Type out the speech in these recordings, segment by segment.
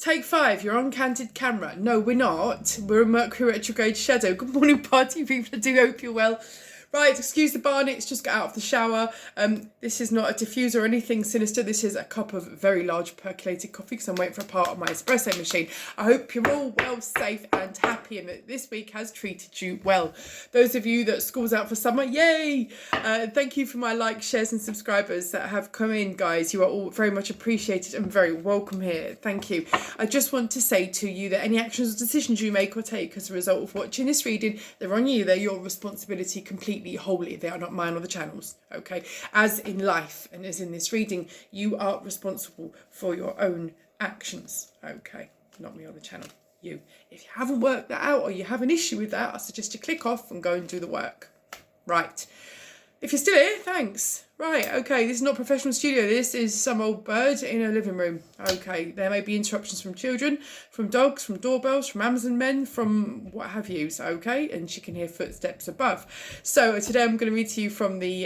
Take 5, you're on candid camera. No, we're not. We're a Mercury retrograde shadow. Good morning, party people. I do hope you're well. Right, excuse the Barnets, just got out of the shower. This is not a diffuser or anything sinister. This is a cup of very large percolated coffee because I'm waiting for a part of my espresso machine. I hope you're all well, safe and happy and that this week has treated you well. Those of you that school's out for summer, yay! Thank you for my likes, shares and subscribers that have come in, guys. You are all very much appreciated and very welcome here. Thank you. I just want to say to you that any actions or decisions you make or take as a result of watching this reading, they're on you. They're your responsibility completely. Wholly, they are not mine or the channel's. Okay, as in life and as in this reading, you are responsible for your own actions. Okay, not me or the channel, you. If you haven't worked that out or you have an issue with that, I suggest you click off and go and do the work. Right, if you're still here, thanks. Right, okay, this is not professional studio, this is some old bird in a living room. Okay, there may be interruptions from children, from dogs, from doorbells, from Amazon men, from what have you, so okay, and she can hear footsteps above. So today I'm going to read to you from the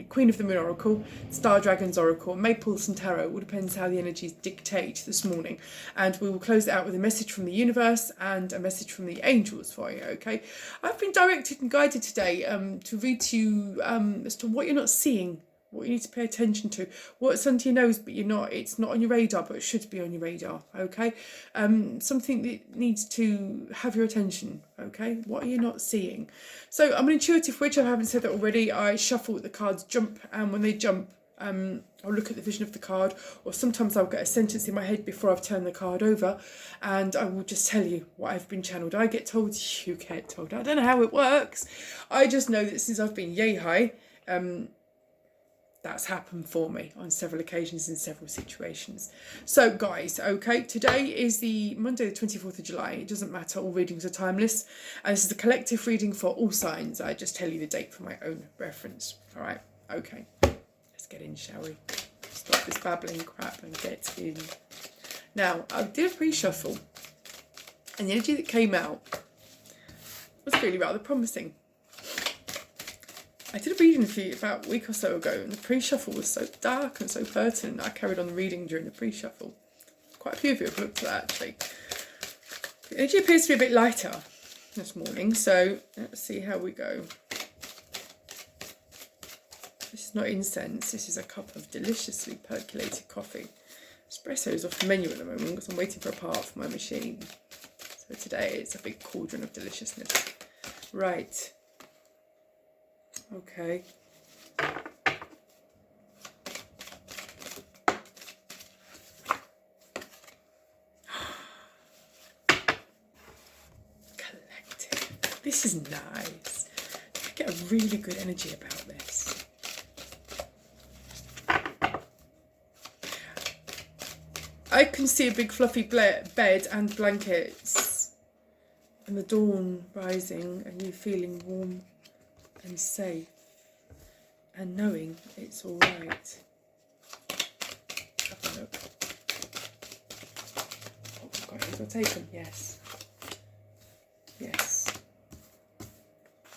Queen of the Moon Oracle, Star Dragons Oracle, May pull some tarot, it all depends how the energies dictate this morning. And we will close it out with a message from the universe and a message from the angels for you, okay? I've been directed and guided today to read to you as to what you're not seeing, what you need to pay attention to, what's under your nose but it's not on your radar but it should be on your radar, okay? Something that needs to have your attention, okay? What are you not seeing? So I'm an intuitive witch, I haven't said that already. I shuffle the cards jump, and when they jump I'll look at the vision of the card, or sometimes I'll get a sentence in my head before I've turned the card over and I will just tell you what I've been channeled. I get told, you get told. I don't know how it works. I just know that since I've been yay high, that's happened for me on several occasions in several situations. So guys, okay, today is the Monday the 24th of July. It doesn't matter, all readings are timeless. And this is a collective reading for all signs. I just tell you the date for my own reference. All right, okay. Let's get in, shall we? Stop this babbling crap and get in. Now, I did a pre-shuffle and the energy that came out was really rather promising. I did a reading for you about a week or so ago and the pre-shuffle was so dark and so pertinent. I carried on the reading during the pre-shuffle. Quite a few of you have looked at that actually. The energy appears to be a bit lighter this morning, so let's see how we go. This is not incense, this is a cup of deliciously percolated coffee. Espresso is off the menu at the moment because I'm waiting for a part for my machine. So today it's a big cauldron of deliciousness. Right. Okay. Collective. This is nice. I get a really good energy about this. I can see a big fluffy bed and blankets and the dawn rising and you feeling warm and safe and knowing it's all right. Have a look. Oh God, have I taken? Yes. Yes.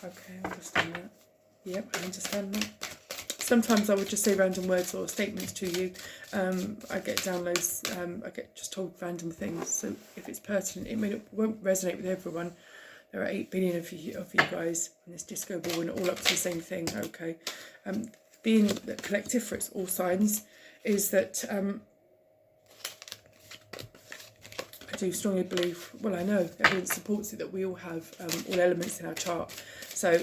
Okay, I understand that. Yep, I understand that. Sometimes I would just say random words or statements to you. I get downloads, I get just told random things. So if it's pertinent, it won't resonate with everyone. There are 8 billion of you guys in this disco ball and all up to the same thing, okay? Being the collective for its all signs is that I do strongly believe, well I know, evidence supports it, that we all have all elements in our chart. So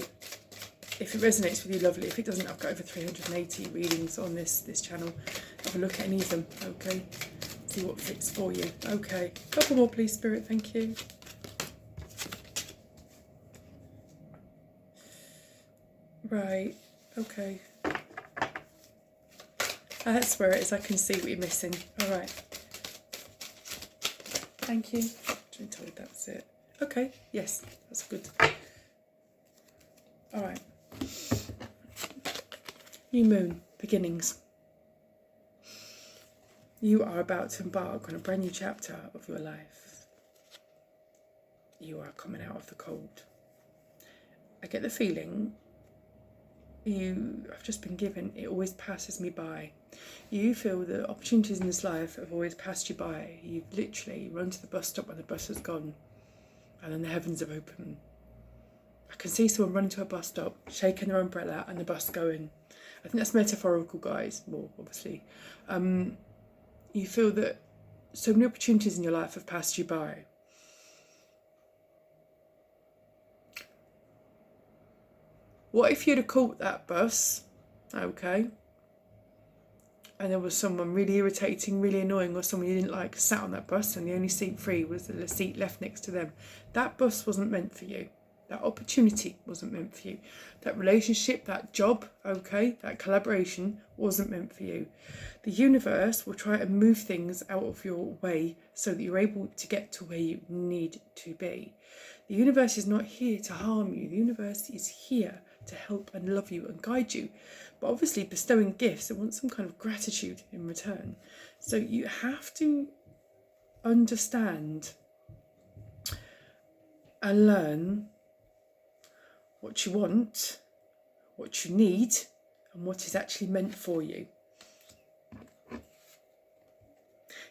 if it resonates with you, lovely. If it doesn't, I've got over 380 readings on this channel. Have a look at any of them, okay? See what fits for you. Okay, couple more please, Spirit, thank you. Right, okay. That's where it is, I can see what you're missing. Alright. Thank you. I've been told that's it. Okay, yes, that's good. Alright. New moon, beginnings. You are about to embark on a brand new chapter of your life. You are coming out of the cold. I get the feeling I've just been given, it always passes me by. You feel that opportunities in this life have always passed you by. You've literally run to the bus stop when the bus has gone, and then the heavens have opened. I can see someone running to a bus stop, shaking their umbrella, and the bus going. I think that's metaphorical, guys, more obviously. You feel that so many opportunities in your life have passed you by. What if you'd have caught that bus, okay, and there was someone really irritating, really annoying, or someone you didn't like sat on that bus and the only seat free was the seat left next to them? That bus wasn't meant for you. That opportunity wasn't meant for you. That relationship, that job, okay, that collaboration wasn't meant for you. The universe will try and move things out of your way so that you're able to get to where you need to be. The universe is not here to harm you. The universe is here to help and love you and guide you. But obviously bestowing gifts, it wants some kind of gratitude in return. So you have to understand and learn what you want, what you need, and what is actually meant for you.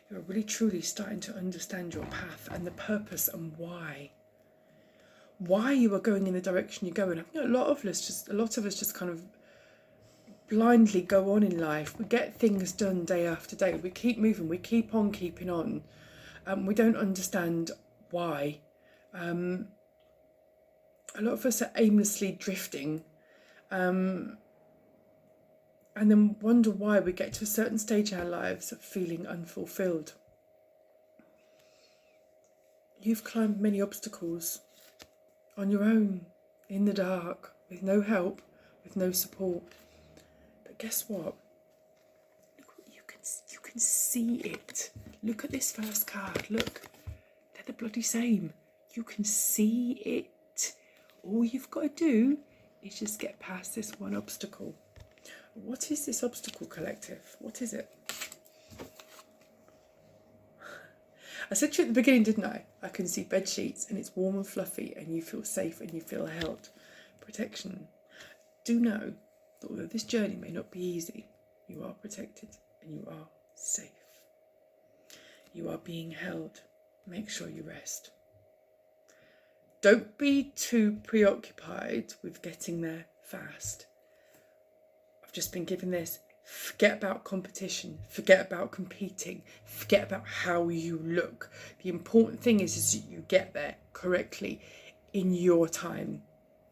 You're really truly starting to understand your path and the purpose and why you are going in the direction you're going. I think a lot of us just kind of blindly go on in life. We get things done day after day. We keep moving. We keep on keeping on. We don't understand why. A lot of us are aimlessly drifting, and then wonder why we get to a certain stage in our lives of feeling unfulfilled. You've climbed many obstacles on your own, in the dark, with no help, with no support. But guess what? You can see it. Look at this first card. Look, they're the bloody same. You can see it. All you've got to do is just get past this one obstacle. What is this obstacle, collective? What is it? I said to you at the beginning, didn't I? I can see bed sheets and it's warm and fluffy and you feel safe and you feel held. Protection. Do know that although this journey may not be easy, you are protected and you are safe. You are being held. Make sure you rest. Don't be too preoccupied with getting there fast. I've just been given this. Forget about competition. Forget about competing. Forget about how you look. The important thing is that you get there correctly in your time,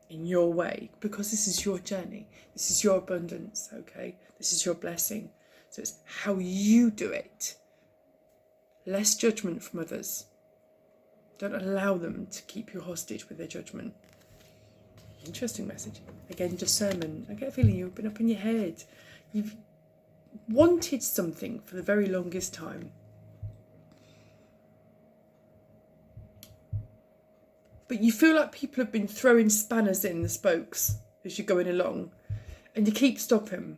in your way, because this is your journey. This is your abundance, okay? This is your blessing. So it's how you do it. Less judgment from others. Don't allow them to keep you hostage with their judgment. Interesting message. Again, discernment. I get a feeling you've been up in your head. You've wanted something for the very longest time. But you feel like people have been throwing spanners in the spokes as you're going along. And you keep stopping.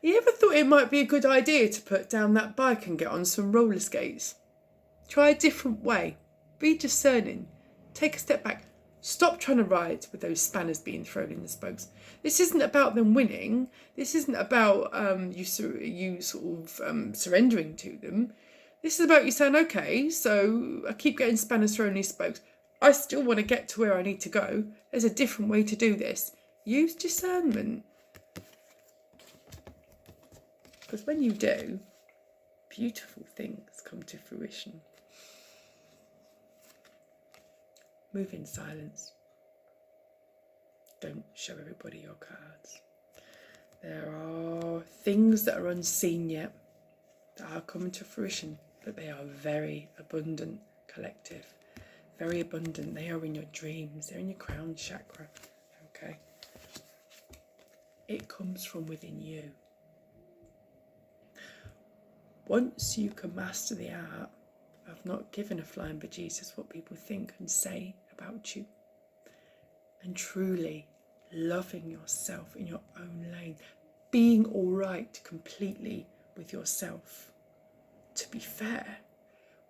You ever thought it might be a good idea to put down that bike and get on some roller skates? Try a different way. Be discerning. Take a step back. Stop trying to ride with those spanners being thrown in the spokes. This isn't about them winning. This isn't about you surrendering to them. This is about you saying, okay, so I keep getting spanners thrown in these spokes. I still want to get to where I need to go. There's a different way to do this. Use discernment. Because when you do, beautiful things come to fruition. Move in silence. Don't show everybody your cards. There are things that are unseen yet that are coming to fruition, but they are very abundant, collective. Very abundant. They are in your dreams. They're in your crown chakra. Okay? It comes from within you. Once you can master the art of not giving a flying bejesus what people think and say about you, and truly loving yourself in your own lane, being all right completely with yourself. To be fair,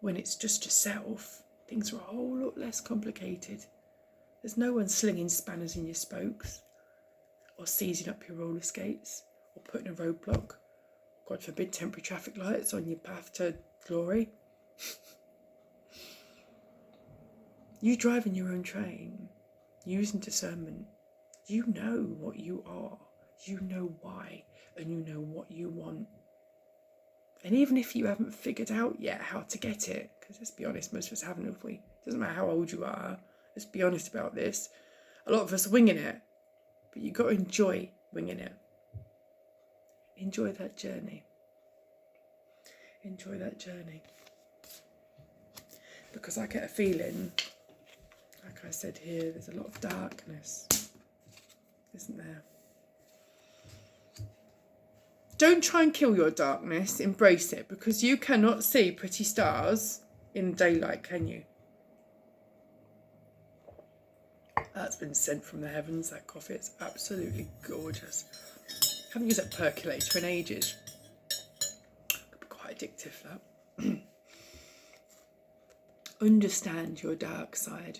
when it's just yourself, things are a whole lot less complicated. There's no one slinging spanners in your spokes, or seizing up your roller skates, or putting a roadblock, God forbid, temporary traffic lights on your path to glory. You driving your own train, using discernment, you know what you are, you know why, and you know what you want. And even if you haven't figured out yet how to get it, because let's be honest, most of us haven't, have we? It doesn't matter how old you are, let's be honest about this. A lot of us are winging it, but you've got to enjoy winging it. Enjoy that journey. Enjoy that journey. Because I get a feeling, like I said here, there's a lot of darkness, isn't there? Don't try and kill your darkness, embrace it, because you cannot see pretty stars in daylight, can you? That's been sent from the heavens, that coffee. It's absolutely gorgeous. I haven't used that percolator in ages. Could be quite addictive, that. Understand your dark side.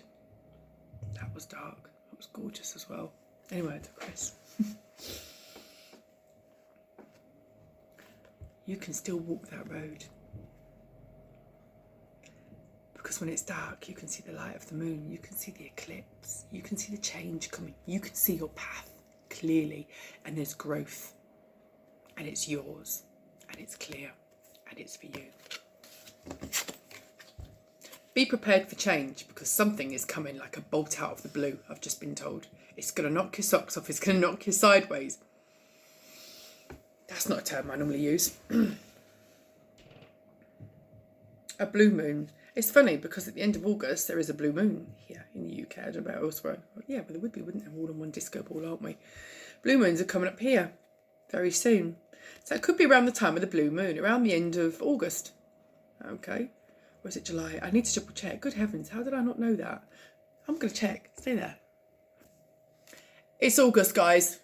That was dark. That was gorgeous as well. Anyway, to Chris. You can still walk that road. Because when it's dark, you can see the light of the moon. You can see the eclipse. You can see the change coming. You can see your path clearly. And there's growth. And it's yours. And it's clear. And it's for you. Be prepared for change, because something is coming like a bolt out of the blue, I've just been told. It's going to knock your socks off. It's going to knock you sideways. That's not a term I normally use. A blue moon. It's funny because at the end of August there is a blue moon here in the UK. I don't know about elsewhere. Yeah, but there would be, wouldn't there? All in one disco ball, aren't we? Blue moons are coming up here very soon. So it could be around the time of the blue moon, around the end of August. Okay. Or is it July? I need to double check. Good heavens, how did I not know that? I'm going to check. Stay there. It's August, guys.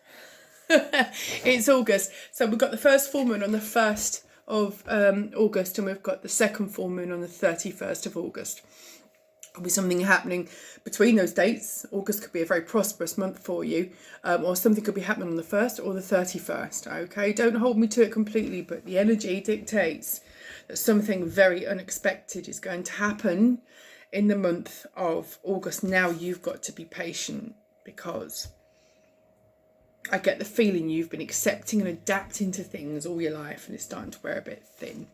It's August. So we've got the first full moon on the 1st of August, and we've got the second full moon on the 31st of August. There'll be something happening between those dates. August could be a very prosperous month for you, or something could be happening on the 1st or the 31st. Okay, don't hold me to it completely, but the energy dictates that something very unexpected is going to happen in the month of August. Now you've got to be patient, because I get the feeling you've been accepting and adapting to things all your life, and it's starting to wear a bit thin.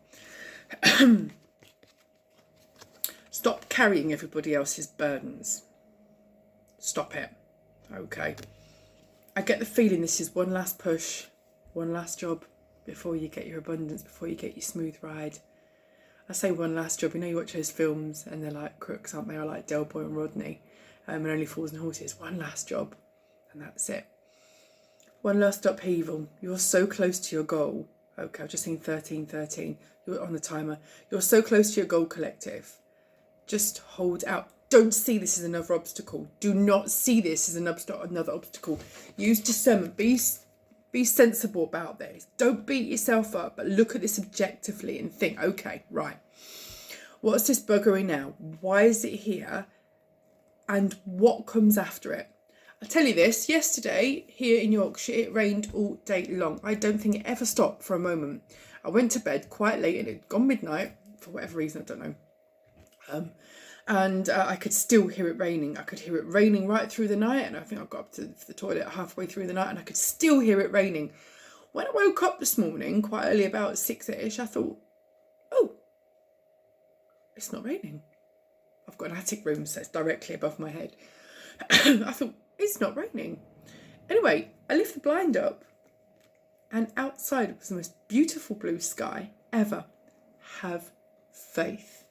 Stop carrying everybody else's burdens. Stop it. Okay. I get the feeling this is one last push, one last job before you get your abundance, before you get your smooth ride. I say one last job. You know, you watch those films and they're like crooks, aren't they? Or like Del Boy and Rodney, and Only Fools and Horses. One last job, and that's it. One last upheaval. You're so close to your goal. Okay, I've just seen 1313. You're on the timer. You're so close to your goal, collective. Just hold out. Don't see this as another obstacle. Do not see this as another obstacle. Use discernment. Be sensible about this. Don't beat yourself up, but look at this objectively and think, okay, right. What's this buggery now? Why is it here? And what comes after it? I'll tell you this, yesterday here in Yorkshire, it rained all day long. I don't think it ever stopped for a moment. I went to bed quite late and it had gone midnight, for whatever reason, I don't know. And I could still hear it raining. I could hear it raining right through the night, and I think I got up to the toilet halfway through the night and I could still hear it raining. When I woke up this morning, quite early, about 6ish, I thought, oh, it's not raining. I've got an attic room, so it's directly above my head. I thought, it's not raining. Anyway, I lift the blind up, and outside was the most beautiful blue sky ever. Have faith.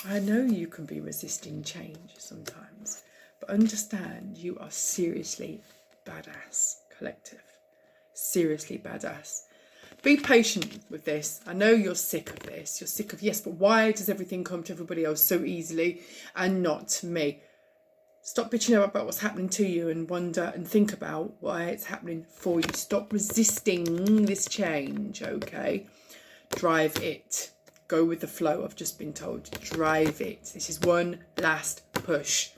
I know you can be resisting change sometimes, but understand you are seriously badass, collective. Seriously badass. Be patient with this. I know you're sick of this. You're sick of, yes, but why does everything come to everybody else so easily and not to me? Stop bitching about what's happening to you and wonder and think about why it's happening for you. Stop resisting this change, okay? Drive it. Go with the flow. I've just been told. Drive it. This is one last push.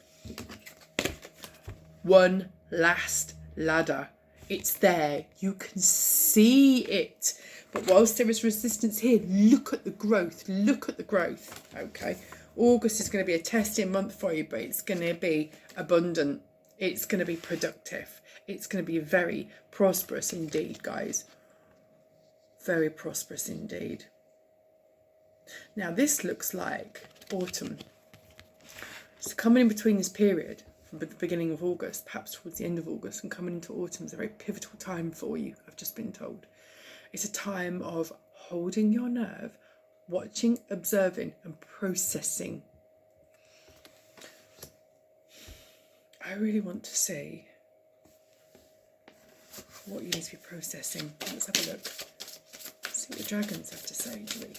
One last ladder. It's there. You can see it. But whilst there is resistance here, look at the growth. Look at the growth. Okay. August is going to be a testing month for you, but it's going to be abundant. It's going to be productive. It's going to be very prosperous indeed, guys. Very prosperous indeed. Now, this looks like autumn. So coming in between this period, from the beginning of August, perhaps towards the end of August, and coming into autumn is a very pivotal time for you, I've just been told. It's a time of holding your nerve, watching, observing, and processing. I really want to see what you need to be processing. Let's have a look. See what the dragons have to say, do we?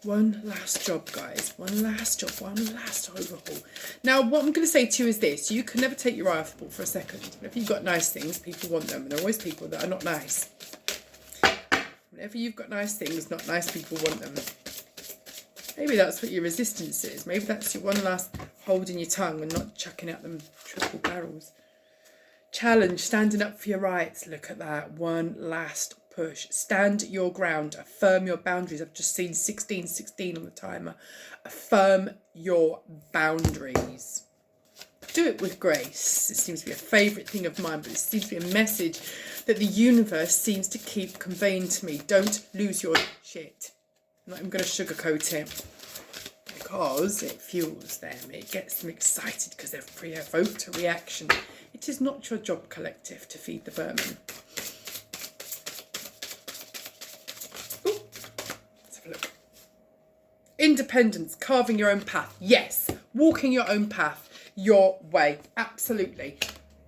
One last job, guys. One last job. One last overhaul. Now, what I'm going to say to you is this. You can never take your eye off the ball for a second. If you've got nice things, people want them. And there are always people that are not nice. Whenever you've got nice things, not nice people want them. Maybe that's what your resistance is. Maybe that's your one last holding your tongue and not chucking out them triple barrels. Challenge, standing up for your rights. Look at that. One last push. Stand your ground. Affirm your boundaries. I've just seen 16:16 on the timer. Affirm your boundaries. Do it with grace. It seems to be a favourite thing of mine, but it seems to be a message that the universe seems to keep conveying to me. Don't lose your shit. I'm not even going to sugarcoat it, because it fuels them. It gets them excited because they've provoked a reaction. It is not your job, collective, to feed the vermin. Ooh. Let's have a look. Independence, carving your own path. Yes, walking your own path, your way. Absolutely.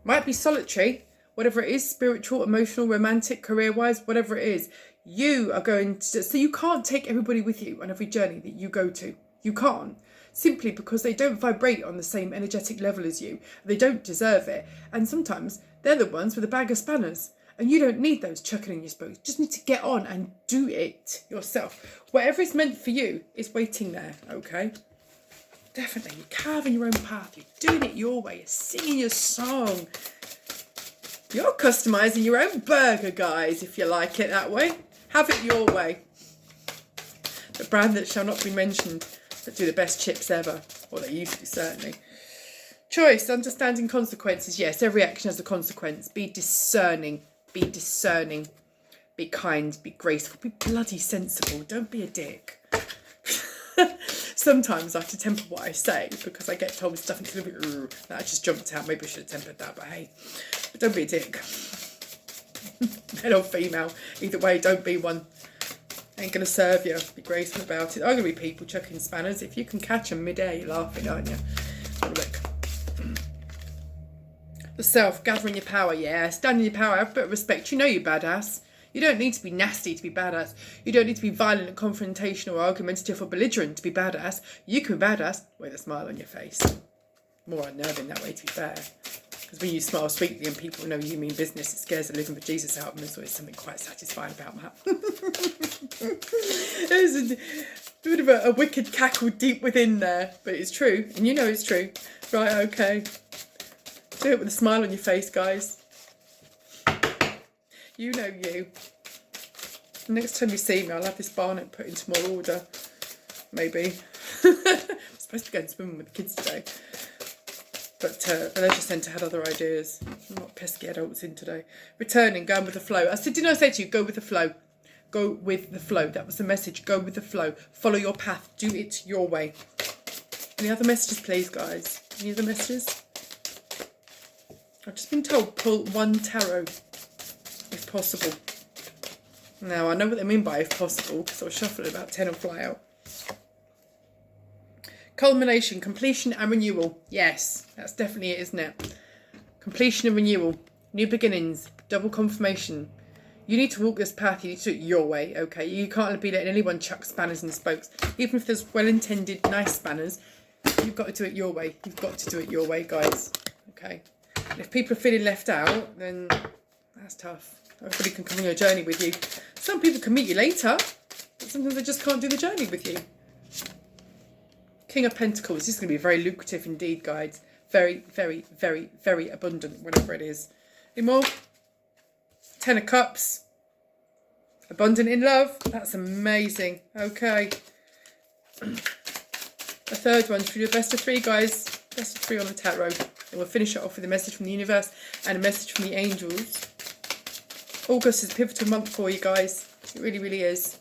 Might be solitary, whatever it is, spiritual, emotional, romantic, career-wise, whatever it is. You are going to... So you can't take everybody with you on every journey that you go to. You can't. Simply because they don't vibrate on the same energetic level as you. They don't deserve it. And sometimes they're the ones with a bag of spanners. And you don't need those chucking in your spokes. You just need to get on and do it yourself. Whatever is meant for you is waiting there, okay? Definitely. You're carving your own path. You're doing it your way. You're singing your song. You're customising your own burger, guys, if you like it that way. Have it your way. The brand that shall not be mentioned that do the best chips ever. Or they used to, certainly. Choice, understanding consequences. Yes, every action has a consequence. Be discerning. Be discerning. Be kind. Be graceful. Be bloody sensible. Don't be a dick. Sometimes I have to temper what I say because I get told stuff and it's a little bit... That just jumped out. Maybe I should have tempered that, but hey. But don't be a dick. Male or female. Either way, don't be one. Ain't going to serve you. Be graceful about it. I'm going to be people chucking spanners. If you can catch them midday, you're laughing, aren't you? Have a look. The self, gathering your power. Yeah, standing your power. Have a bit of respect. You know you're badass. You don't need to be nasty to be badass. You don't need to be violent and confrontational or argumentative or belligerent to be badass. You can be badass with a smile on your face. More unnerving that way, to be fair. Because when you smile sweetly and people know you mean business, it scares the living bejesus out of them. There's always something quite satisfying about that. There's a bit of a wicked cackle deep within there, but it's true. And you know it's true. Right, okay. Do it with a smile on your face, guys. You know you. Next time you see me, I'll have this barnet put into more order. Maybe. I'm supposed to go and swim with the kids today. But the leisure centre had other ideas. I'm not pesky adults in today. Returning, going with the flow. Didn't I say to you, go with the flow? Go with the flow. That was the message. Go with the flow. Follow your path. Do it your way. Any other messages, please, guys? Any other messages? I've just been told pull one tarot, if possible. Now, I know what they mean by if possible, because I'll shuffle it about 10 will fly out. Culmination, completion and renewal. Yes, that's definitely it, isn't it? Completion and renewal. New beginnings. Double confirmation. You need to walk this path. You need to do it your way, okay? You can't be letting anyone chuck spanners in the spokes. Even if there's well-intended, nice spanners, you've got to do it your way. You've got to do it your way, guys. Okay? And if people are feeling left out, then that's tough. Everybody can come on your journey with you. Some people can meet you later. But sometimes they just can't do the journey with you. King of Pentacles. This is going to be very lucrative indeed, guys. Very, very, very, very abundant, whatever it is. Any more? 10 of Cups. Abundant in love. That's amazing. Okay. A third one. Should we do a best of 3, guys? Best of 3 on the tarot. And we'll finish it off with a message from the universe and a message from the angels. August is a pivotal month for you guys. It really, really is.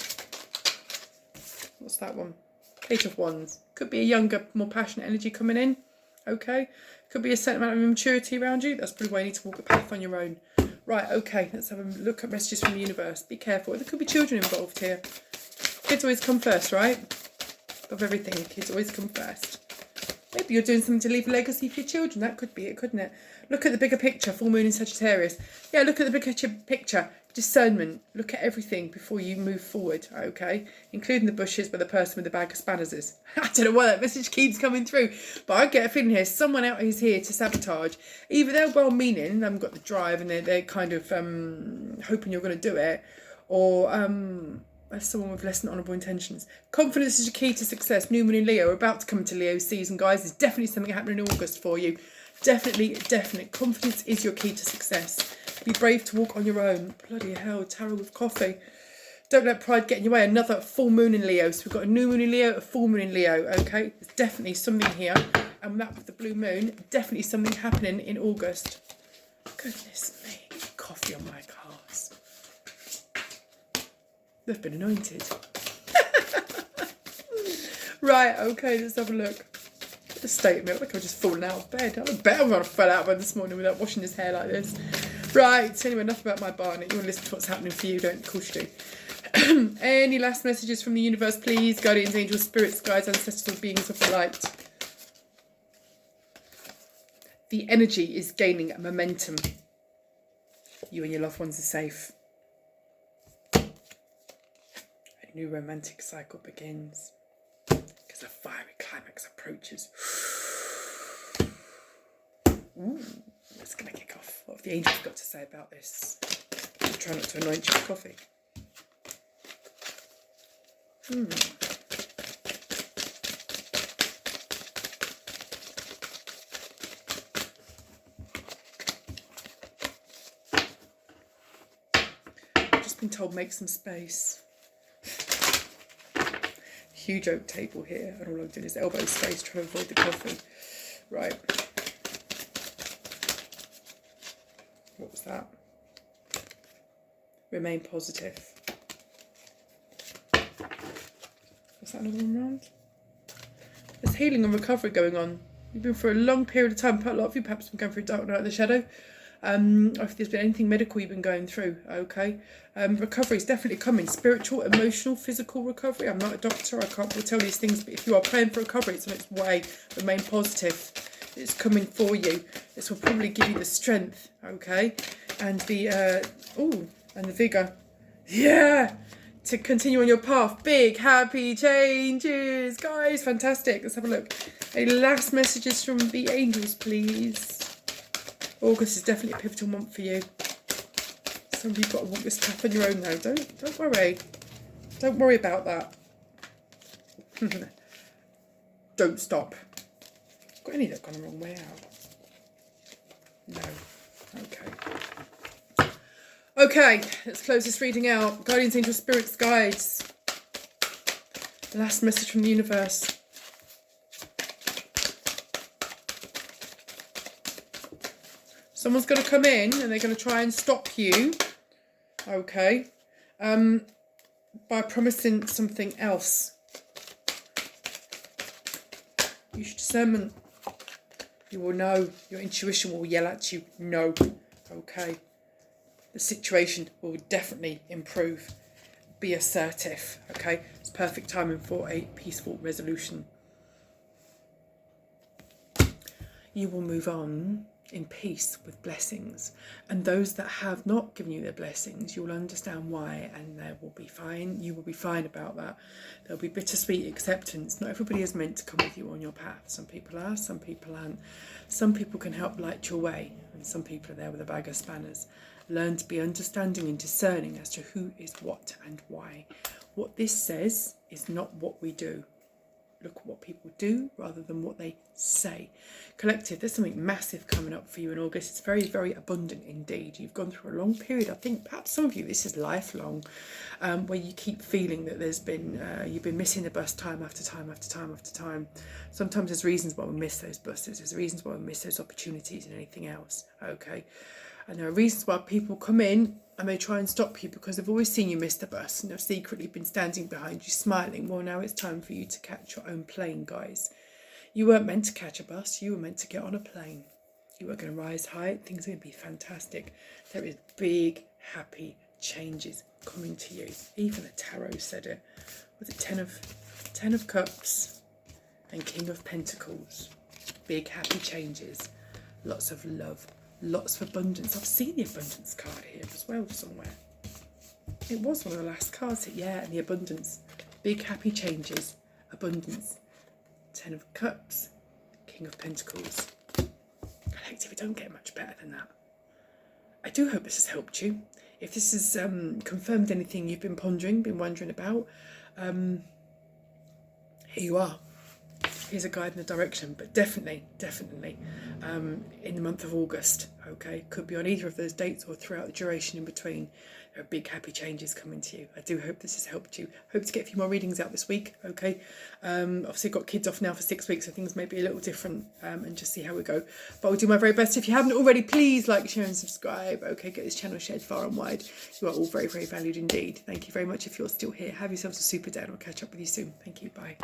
What's that one? Page of Wands. Could be a younger, more passionate energy coming in. Okay. Could be a certain amount of immaturity around you. That's probably why you need to walk the path on your own. Right, okay. Let's have a look at messages from the universe. Be careful. There could be children involved here. Kids always come first, right? Of everything, kids always come first. Maybe you're doing something to leave a legacy for your children. That could be it, couldn't it? Look at the bigger picture. Full moon in Sagittarius. Yeah, look at the bigger picture. Discernment. Look at everything before you move forward, okay? Including the bushes where the person with the bag of spanners is. I don't know why that message keeps coming through, but I get a feeling here someone out is here to sabotage. Either they're well-meaning, they've got the drive and they're kind of hoping you're going to do it, or there's someone with less than honourable intentions. Confidence is your key to success. New moon in Leo. We're about to come to Leo season, guys. There's definitely something happening in August for you. Definitely. Confidence is your key to success. Be brave to walk on your own. Bloody hell, tarot with coffee. Don't let pride get in your way. Another full moon in Leo. So we've got a new moon in Leo, a full moon in Leo, okay? There's definitely something here. And that with the blue moon, definitely something happening in August. Goodness me. Coffee on my cars. They've been anointed. Right, okay, let's have a look. The state of me, I look like I've just fallen out of bed. I bet I'm going to fall out of bed this morning without washing his hair like this. Right, anyway, enough about my barnet. You want to listen to what's happening for you, don't? Of course you do. Any last messages from the universe, please? Guardians, angels, spirits, guides, ancestral beings of the light. The energy is gaining momentum. You and your loved ones are safe. A new romantic cycle begins. Because a fiery climax approaches. Ooh. It's going to kick off. What have the angels got to say about this? I'll try not to anoint you with coffee. I've just been told make some space. Huge oak table here, and all I'm doing is elbow space, trying to avoid the coffee. Right. What was that? Remain positive. Was that another one round? There's healing and recovery going on. You've been for a long period of time. A lot of you perhaps have been going through dark night of the shadow. Or if there's been anything medical you've been going through, okay. Recovery is definitely coming. Spiritual, emotional, physical recovery. I'm not a doctor. I can't tell these things. But if you are praying for recovery, it's on its way. Remain positive. It's coming for you. This will probably give you the strength, okay, and the and the vigor, yeah, to continue on your path. Big happy changes, guys. Fantastic. Let's have a look. Any last messages from the angels, please? August is definitely a pivotal month for you. Some of you've got to walk this path on your own, though. Don't worry. Don't worry about that. Don't stop. Got any that gone the wrong way out? No. Okay. Okay, let's close this reading out. Guardians, angels, spirits, guides. The last message from the universe. Someone's going to come in and they're going to try and stop you. Okay. By promising something else. Use your discernment. You will know. Your intuition will yell at you. No. Okay. The situation will definitely improve. Be assertive. Okay. It's perfect timing for a peaceful resolution. You will move on in peace with blessings, and those that have not given you their blessings, you will understand why, and they will be fine. You will be fine about that. There'll be bittersweet acceptance. Not everybody is meant to come with you on your path. Some people are, some people aren't. Some people can help light your way, and some people are there with a bag of spanners. Learn to be understanding and discerning as to who is what and why. What this says is not what we do. Look at what people do rather than what they say. Collective, there's something massive coming up for you in August. It's very, very abundant indeed. You've gone through a long period. I think perhaps some of you, this is lifelong, where you keep feeling that there's been, you've been missing the bus time after time after time after time. Sometimes there's reasons why we miss those buses. There's reasons why we miss those opportunities and anything else. Okay. And there are reasons why people come in and they try and stop you because they've always seen you miss the bus and they've secretly been standing behind you smiling. Well, now it's time for you to catch your own plane, guys. You weren't meant to catch a bus, you were meant to get on a plane. You are going to rise high, things are going to be fantastic. There is big, happy changes coming to you. Even the tarot said it. Was it Ten of Cups and King of Pentacles? Big, happy changes. Lots of love. Lots of abundance. I've seen the abundance card here as well somewhere. It was one of the last cards. Yeah, and the abundance. Big happy changes. Abundance. 10 of Cups. King of Pentacles. Collective, it don't get much better than that. I do hope this has helped you. If this has confirmed anything you've been pondering, been wondering about, here you are. Here's a guide and a direction, but definitely in the month of August, okay? Could be on either of those dates or throughout the duration in between. There are big happy changes coming to you. I do hope this has helped you. Hope to get a few more readings out this week, okay? Obviously got kids off now for 6 weeks, so things may be a little different and just see how we go. But I'll do my very best. If you haven't already, please like, share and subscribe, okay? Get this channel shared far and wide. You are all very, very valued indeed. Thank you very much if you're still here. Have yourselves a super day and I'll catch up with you soon. Thank you. Bye.